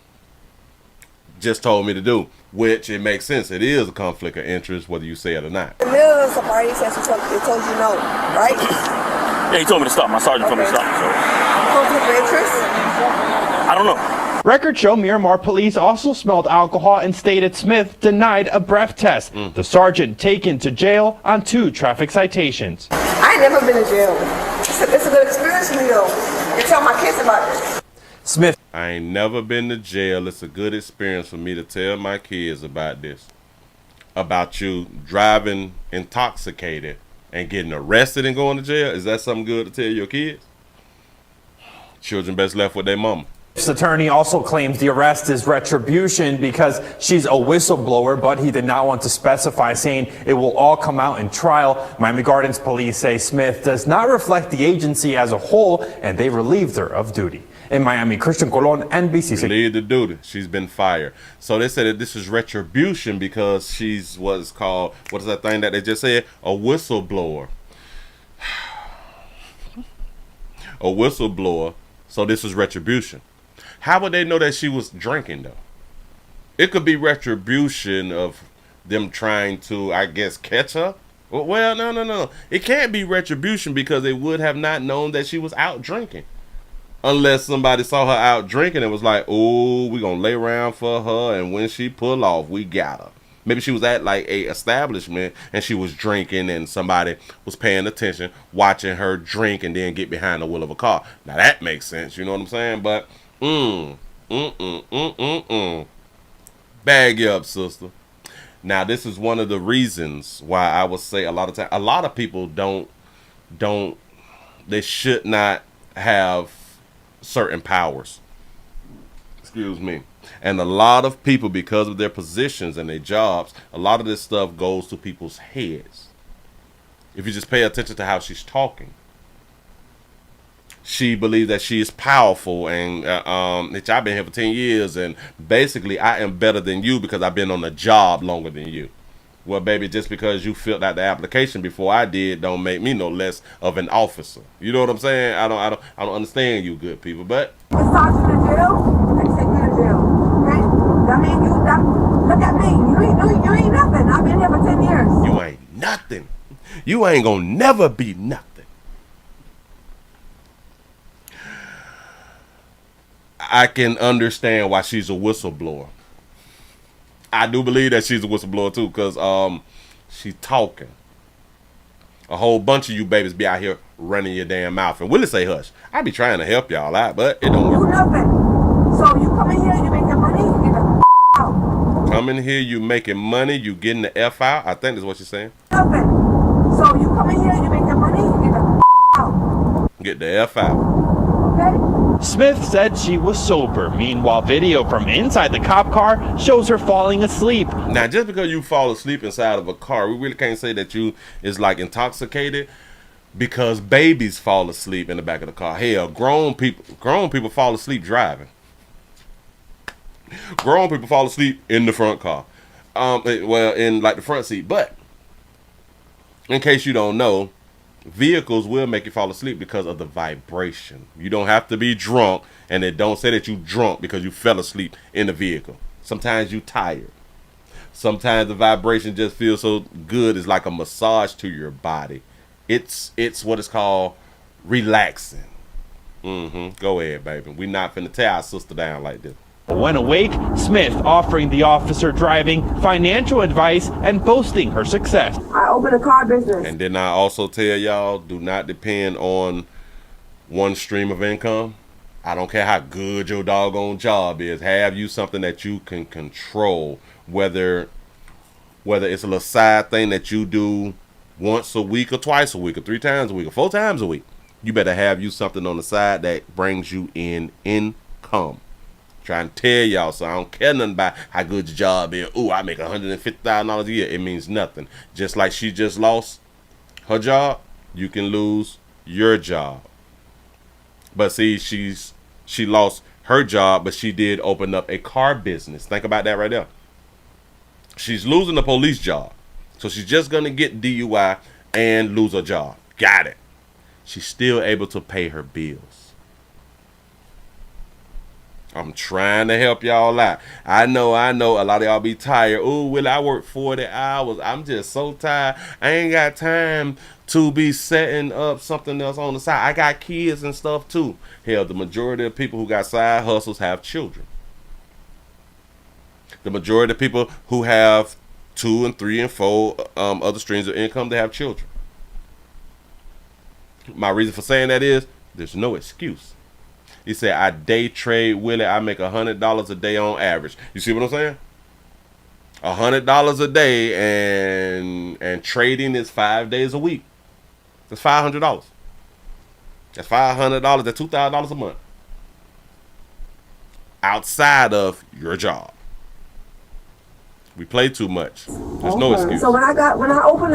just told me to do, which it makes sense. It is a conflict of interest, whether you say it or not. In the middle of the sobriety test, they told you no, right? Yeah, he told me to stop. My sergeant told me to stop. So. Conflict of interest? I don't know. Records show Miramar police also smelled alcohol and stated Smith denied a breath test. The sergeant taken to jail on 2 traffic citations. I ain't never been to jail. It's a good experience for me though. And tell my kids about this. Smith. I ain't never been to jail. It's a good experience for me to tell my kids about this. About you driving intoxicated and getting arrested and going to jail. Is that something good to tell your kids? Children best left with their mama. This attorney also claims the arrest is retribution because she's a whistleblower, but he did not want to specify, saying it will all come out in trial. Miami Gardens police say Smith does not reflect the agency as a whole, and they relieved her of duty. In Miami, Christian Colon, NBC6. Relieved of duty. She's been fired. So they said that this is retribution because she's what's called, what is that thing that they just said? A whistleblower. A whistleblower. So this is retribution. How would they know that she was drinking, though? It could be retribution of them trying to, I guess, catch her. Well, no. It can't be retribution because they would have not known that she was out drinking. Unless somebody saw her out drinking and was like, oh, we're going to lay around for her, and when she pull off, we got her. Maybe she was at like a establishment and she was drinking and somebody was paying attention, watching her drink and then get behind the wheel of a car. Now that makes sense, you know what I'm saying? But, bag you up, sister. Now, this is one of the reasons why I would say a lot of times, a lot of people they should not have certain powers. Excuse me. And a lot of people, because of their positions and their jobs, a lot of this stuff goes to people's heads. If you just pay attention to how she's talking, she believes that she is powerful, and I've been here for 10 years, and basically I am better than you because I've been on the job longer than you. Well, baby, just because you filled out the application before I did, don't make me no less of an officer. You know what I'm saying? I don't understand you, good people, but. It's time to jail. They take me to jail. Okay? That mean look at me. You ain't nothing. I've been here for 10 years. You ain't nothing. You ain't gonna never be nothing. I can understand why she's a whistleblower. I do believe that she's a whistleblower too, because she's talking. A whole bunch of you babies be out here running your damn mouth. And Willie say hush. I be trying to help y'all out, but it don't work. You nothing. So you come in here, you making money, you get the out. Come in here, you making money, you getting the F out. I think that's what you're saying. Nothing. So you come in here, you making money, you get the out. Get the F out. Smith said she was sober. Meanwhile, video from inside the cop car shows her falling asleep. Now, just because you fall asleep inside of a car, we really can't say that you is like intoxicated, because babies fall asleep in the back of the car. Hell, grown people fall asleep driving. Grown people fall asleep in the front car. Well, in like the front seat. But in case you don't know, vehicles will make you fall asleep because of the vibration. You don't have to be drunk, and it don't say that you drunk because you fell asleep in the vehicle. Sometimes you tired. Sometimes the vibration just feels so good. It's like a massage to your body. It's what it's called relaxing. Go ahead, baby. We not finna tear our sister down like this. When awake, Smith offering the officer driving financial advice and boasting her success. I opened a car business. And then I also tell y'all, do not depend on one stream of income. I don't care how good your doggone job is. Have you something that you can control, whether it's a little side thing that you do once a week or twice a week or 3 times a week or 4 times a week. You better have you something on the side that brings you in income. Trying to tell y'all, so I don't care nothing about how good your job is. Ooh, I make $150,000 a year. It means nothing. Just like she just lost her job, you can lose your job. But see, she lost her job, but she did open up a car business. Think about that right there. She's losing the police job, so she's just gonna get DUI and lose her job. Got it. She's still able to pay her bills. I'm trying to help y'all out. I know a lot of y'all be tired. Ooh, Willie, I work 40 hours. I'm just so tired. I ain't got time to be setting up something else on the side. I got kids and stuff too. Hell, the majority of people who got side hustles have children. The majority of people who have 2 and 3 and 4 other streams of income, they have children. My reason for saying that is there's no excuse. He said, I day trade, Willie. I make $100 a day on average. You see what I'm saying? $100 a day, and trading is 5 days a week. That's $500. That's $500. That's $2,000 a month. Outside of your job. We play too much. There's no excuse. So when they opened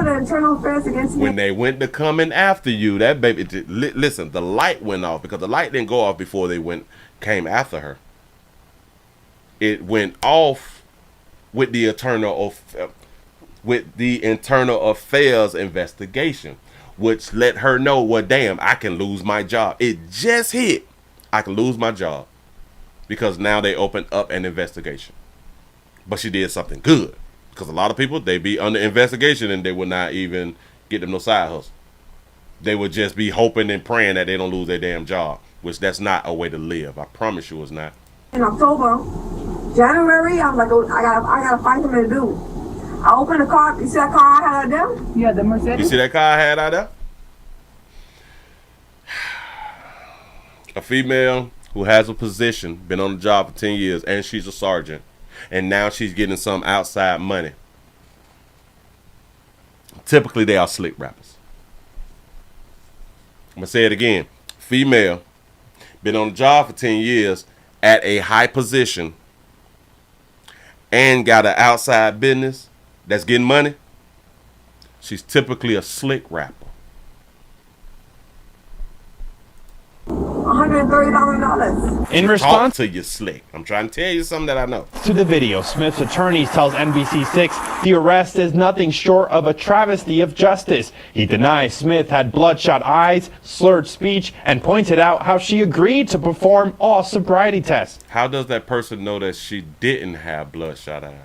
the internal affairs against me, when they went to coming after you, that baby, listen, the light went off because the light didn't go off before they came after her. It went off with the internal affairs investigation, which let her know, well, damn, I can lose my job. It just hit. I can lose my job because now they opened up an investigation. But she did something good, because a lot of people, they be under investigation and they would not even get them no side hustle. They would just be hoping and praying that they don't lose their damn job, which that's not a way to live. I promise you it's not. In October, January, I'm like, I gotta find something to do. I opened the car. You see that car I had out there? Yeah, the Mercedes. You see that car I had out there? A female who has a position, been on the job for 10 years, and she's a sergeant. And now she's getting some outside money. Typically, they are slick rappers. I'm going to say it again. Female, been on the job for 10 years at a high position and got an outside business that's getting money. She's typically a slick rapper. $130,000. In response to you slick. I'm trying to tell you something that I know. To the video, Smith's attorney tells NBC6 the arrest is nothing short of a travesty of justice. He denies Smith had bloodshot eyes, slurred speech, and pointed out how she agreed to perform all sobriety tests. How does that person know that she didn't have bloodshot eyes?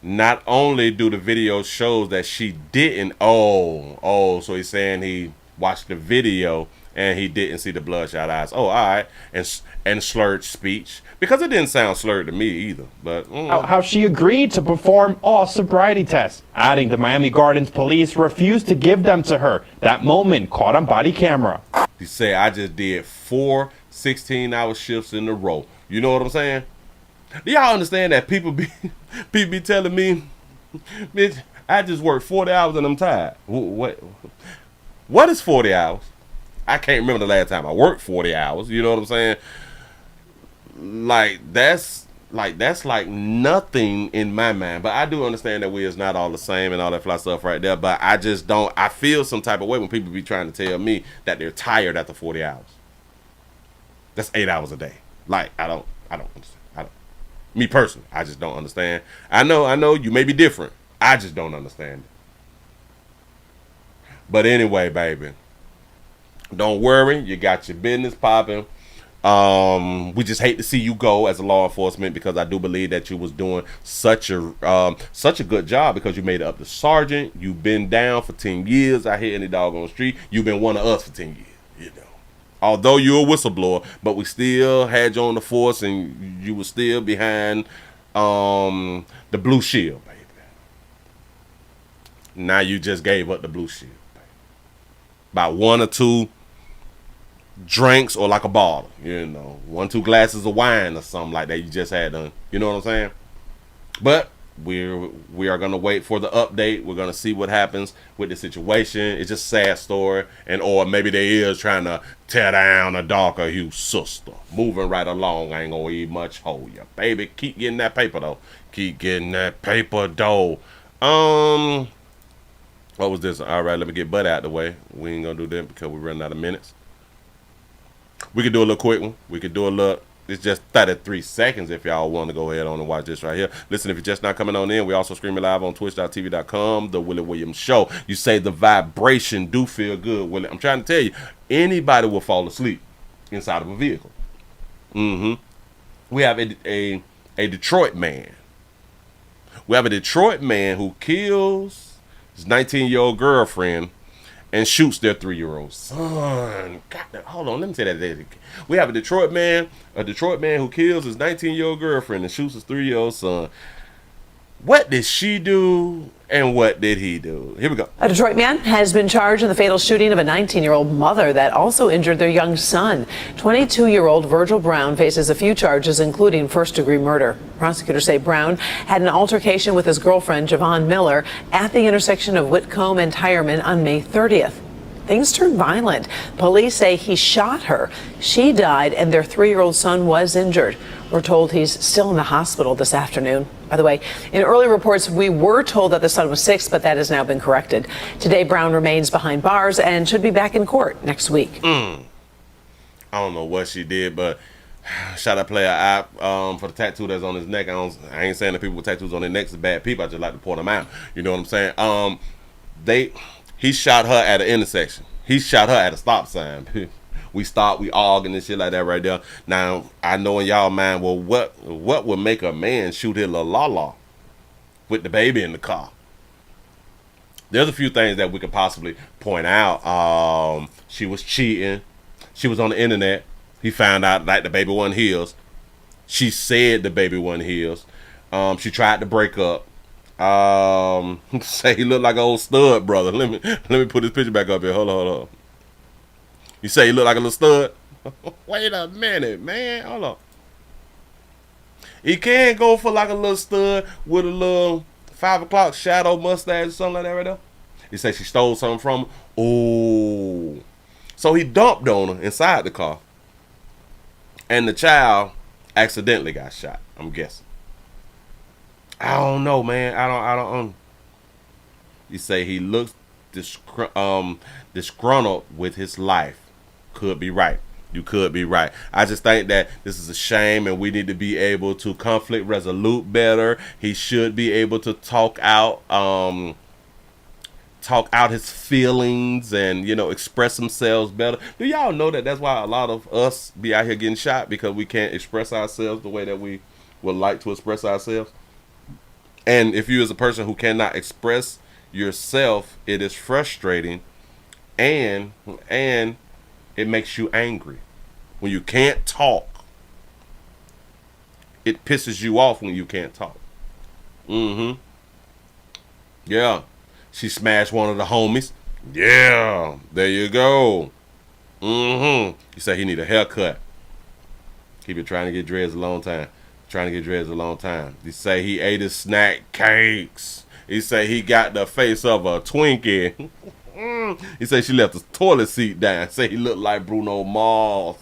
Not only do the video shows that she didn't, so he's saying he watched the video and he didn't see the bloodshot eyes. Oh, all right. And slurred speech, because it didn't sound slurred to me either. But how she agreed to perform all sobriety tests, adding the Miami Gardens police refused to give them to her. That moment caught on body camera. He said, I just did 4 16-hour shifts in a row. You know what I'm saying? Do y'all understand that people be telling me, bitch, I just worked 40 hours and I'm tired. What is 40 hours? I can't remember the last time I worked 40 hours. You know what I'm saying? That's like nothing in my mind. But I do understand that we is not all the same and all that fly stuff right there. But I just don't. I feel some type of way when people be trying to tell me that they're tired after 40 hours. That's 8 hours a day. Like I don't understand. Me personally, I just don't understand. I know you may be different. I just don't understand it. But anyway, baby, don't worry. You got your business popping. We just hate to see you go as a law enforcement, because I do believe that you was doing such a good job, because you made it up to sergeant. You've been down for 10 years out here in the doggone street. You've been one of us for 10 years, you know. Although you're a whistleblower, but we still had you on the force, and you were still behind the blue shield, baby. Now you just gave up the blue shield, baby. About 1 or 2 drinks, or like a bottle, you know, 1 or 2 glasses of wine or something like that you just had done. You know what I'm saying? But we are gonna wait for the update. We're gonna see what happens with the situation. It's just a sad story, or maybe they is trying to tear down a darker hue sister. Moving right along. I ain't gonna eat much hold you, baby. Keep getting that paper though. Keep getting that paper though. What was this? All right, let me get Bud out the way. We ain't gonna do that because we're running out of minutes. We could do a little quick one. We could do a little. It's just 33 seconds if y'all want to go ahead on and watch this right here. Listen, if you're just not coming on in, we also streaming live on twitch.tv.com, The Willie Williams Show. You say the vibration do feel good, Willie. I'm trying to tell you, anybody will fall asleep. inside of a vehicle. We have a Detroit man. We have a Detroit man who kills his 19-year-old girlfriend and shoots their 3-year-old son. God, hold on, let me say that again. We have a Detroit man who kills his 19-year-old girlfriend and shoots his 3-year-old son. What did she do and what did he do? Here we go. A Detroit man has been charged in the fatal shooting of a 19-year-old mother that also injured their young son. 22-year-old Virgil Brown faces a few charges, including first-degree murder. Prosecutors say Brown had an altercation with his girlfriend, Javon Miller, at the intersection of Whitcomb and Tireman on May 30th. Things turned violent. Police say he shot her. She died, and their 3-year-old son was injured. We're told he's still in the hospital this afternoon. By the way, in early reports, we were told that the son was 6, but that has now been corrected. Today, Brown remains behind bars and should be back in court next week. I don't know what she did, but shout out Player App for the tattoo that's on his neck. I ain't saying that people with tattoos on their necks are bad people. I just like to point them out. You know what I'm saying? He shot her at an intersection. He shot her at a stop sign. We stopped, we arguing and shit like that right there. Now, I know in y'all mind, well, what would make a man shoot his little la-la with the baby in the car? There's a few things that we could possibly point out. She was cheating. She was on the internet. He found out like the baby wasn't his. She said the baby wasn't his. She tried to break up. Say he looked like an old stud brother. Let me put his picture back up here. Hold on. You say he look like a little stud? Wait a minute, man. Hold on. He can't go for like a little stud with a little 5 o'clock shadow mustache or something like that right there. He say she stole something from him. Oh. So he dumped on her inside the car. And the child accidentally got shot, I'm guessing. I don't know, man. I don't. You say he looks disgruntled with his life. Could be right. You could be right. I just think that this is a shame, and we need to be able to conflict resolute better. He should be able to talk out his feelings and express themselves better. Do y'all know that that's why a lot of us be out here getting shot, because we can't express ourselves the way that we would like to express ourselves? And if you as a person who cannot express yourself, it is frustrating and it makes you angry. When you can't talk, it pisses you off when you can't talk. Yeah. She smashed one of the homies. Yeah. There you go. You say he need a haircut. He been trying to get dreads a long time. He say he ate his snack cakes. He say he got the face of a Twinkie. He say she left the toilet seat down. Say he looked like Bruno Mars.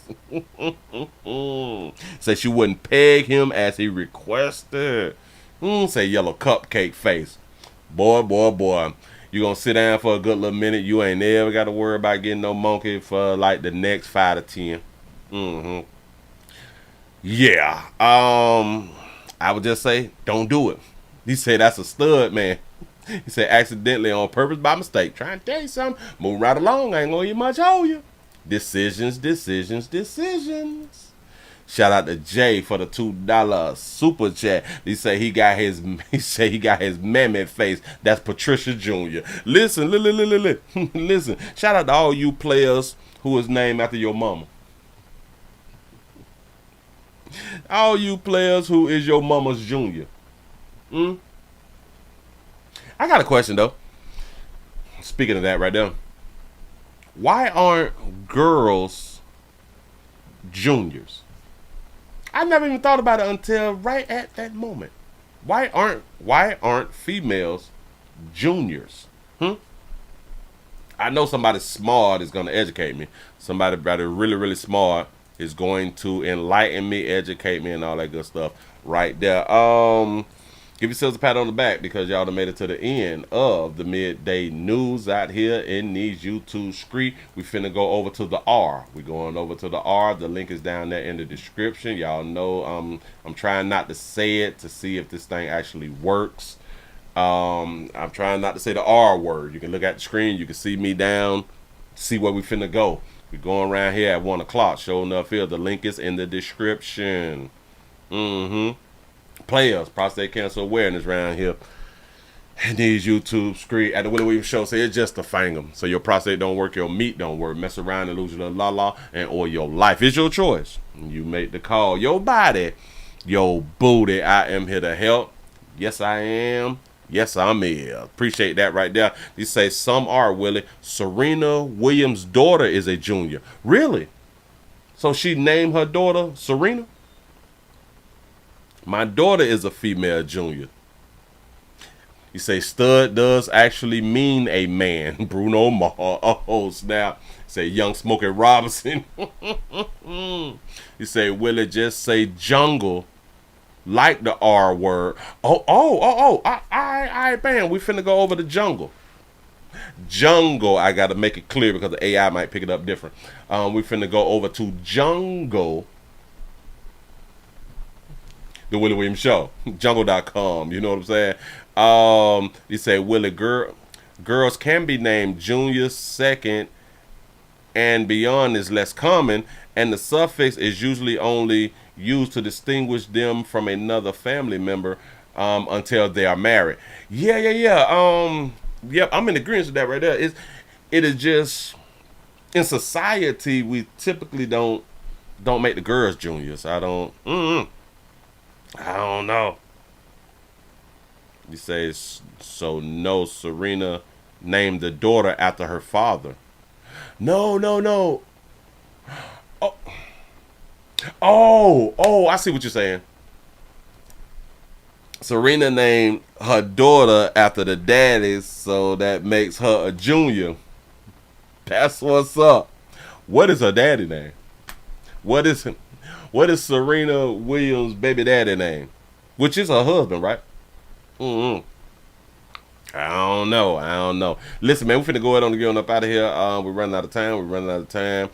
Say she wouldn't peg him as he requested. Say yellow cupcake face. Boy. You gonna sit down for a good little minute. You ain't never got to worry about getting no monkey for like the next 5 to 10. Yeah. I would just say, don't do it. He said that's a stud, man. He said accidentally, on purpose, by mistake. Trying to tell you something. Move right along. I ain't gonna much hold you. Decisions. Shout out to Jay for the $2 super chat. He say he got his mammoth face. That's Patricia Jr. Listen. Listen. Shout out to all you players who is named after your mama. All you players who is your mama's junior. I got a question though. Speaking of that right there. Why aren't girls juniors? I never even thought about it until right at that moment. Why aren't females juniors? I know somebody smart is gonna educate me. Somebody really, really smart is going to enlighten me, educate me, and all that good stuff right there. Give yourselves a pat on the back because y'all done made it to the end of the midday news out here in these YouTube streets. We finna go over to the R. We're going over to the R. The link is down there in the description. Y'all know I'm trying not to say it to see if this thing actually works. I'm trying not to say the R word. You can look at the screen. You can see me down, see where we finna go. We're going around here at 1 o'clock. Sure enough here, the link is in the description. Players, prostate cancer awareness around here. And these YouTube screen at the Willie Williams Show say it's just to fang them. So your prostate don't work, your meat don't work. Mess around and lose your la-la, and or your life. It's your choice. You make the call. Your body, your booty. I am here to help. Yes, I am. Yes, I'm here. Appreciate that right there. You say some are, Willie. Serena Williams' daughter is a junior. Really? So she named her daughter Serena? My daughter is a female junior. You say stud does actually mean a man. Bruno Mars. Oh, snap. Say Young Smokey Robinson. You say Willie, just say jungle like the R word. I bam. We finna go over the jungle. Jungle, I gotta make it clear because the AI might pick it up different. We finna go over to jungle. The Willie Williams Show. Jungle.com. You know what I'm saying? You say Willie, girls can be named junior, second, and beyond is less common, and the suffix is usually only used to distinguish them from another family member until they are married. Yeah. Yep, I'm in agreement with that right there. It is just in society we typically don't make the girls juniors. I don't know. You say, so no, Serena named the daughter after her father. No. Oh, I see what you're saying. Serena named her daughter after the daddy, so that makes her a junior. That's what's up. What is her daddy name? What is Serena Williams' baby daddy name? Which is her husband, right? I don't know. Listen, man, we finna go ahead on and get on up out of here. We're running out of time.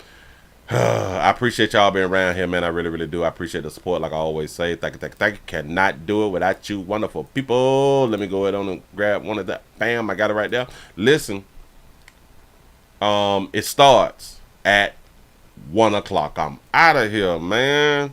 I appreciate y'all being around here, man. I really, really do. I appreciate the support, like I always say. Thank you. Cannot do it without you wonderful people. Let me go ahead on and grab one of that. Bam, I got it right there. Listen, it starts at 1 o'clock. I'm out of here, man.